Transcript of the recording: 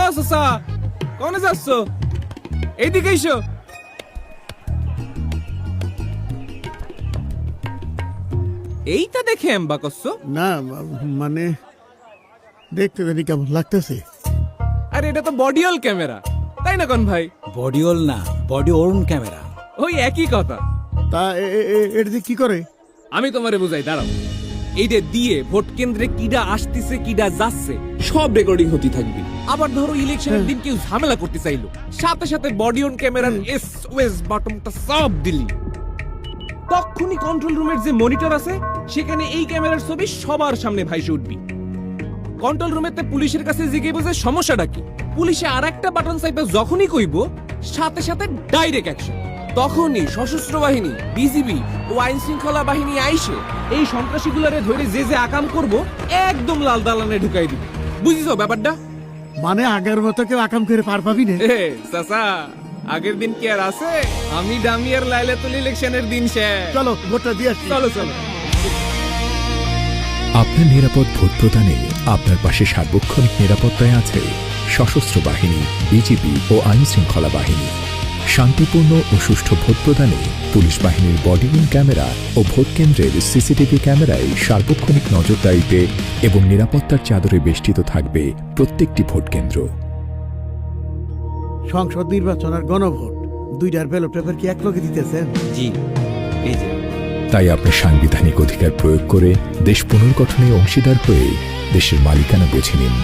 ও সসা কোনে যাচ্ছ? এইদিকে এসো। এইটা দেখে এমবা করছো? না মানে দেখতে জানি কেমন লাগতেছে। আরে এটা তো বডিওল ক্যামেরা, তাই না কোন ভাই? বডিওল না, বডি ওর্ন ক্যামেরা। ওই একই কথা। তা এটা দিয়ে কি করে? আমি তোমারে বুঝাই, দাঁড়াও। এইটা দিয়ে ভোট কেন্দ্রে কিডা আসতেছে কিডা যাচ্ছে সব রেকর্ডিং হতে থাকবে। আবার ধরো ইলেকশনের দিন কেউ ঝামেলা করতে চাইলো, সাথে সাথে বডি অন ক্যামেরার এসওএস বাটনটা সব দিলি, তখনই কন্ট্রোল রুমের যে মনিটর আছে সেখানে এই ক্যামেরার ছবি সবার সামনে ভাইসে উঠবি। কন্ট্রোল রুমেতে পুলিশের কাছে জিজ্ঞেস যে সমস্যাটা কি, পুলিশে আর একটা বাটন চাইবে, যখনই কইব সাথে সাথে ডাইরেক্ট অ্যাকশন। তখনই সশস্ত্র বাহিনী, বিজিবি ও আইন শৃঙ্খলা বাহিনী আইসে এই সন্ত্রাসীগুলারে ধরে যে যে আকাম করব একদম লাল দালানে ঢুকাই দিবে। বুঝিছো ব্যাপারটা? মানে আগের মতো কেউ আকাম করে পার পাবি না। চাচা, আগের দিন কি আর আছে? আমি ডামিয়ার লাইলাতুল ইলেকশনের দিন শেষ। চলো ভোটটা দিয়ে আসি। চলো চলো। আপনার নিরাপদ ভোট প্রদানে আপনার পাশে সার্বক্ষণিক নিরাপত্তায় আছে সশস্ত্র বাহিনী, বিজিবি ও আইন শৃঙ্খলা বাহিনী। শান্তিপূর্ণ ও সুষ্ঠু ভোট প্রদানে পুলিশ বাহিনীর বডিউন ক্যামেরা ও ভোট কেন্দ্রের সিসিটিভি ক্যামেরায় সার্বক্ষণিক নজরদারিতে এবং নিরাপত্তার চাদরে বেষ্টিত থাকবে প্রত্যেকটি ভোট কেন্দ্র। সংসদ নির্বাচন আর গণভোট দুইটার ব্যালট পেপার কি এক লগে দিতেছেন? জি, এই যে। তাই আপনার সাংবিধানিক অধিকার প্রয়োগ করে দেশ পুনর্গঠনে অংশীদার হয়ে দেশের মালিকানা বেছে নিন।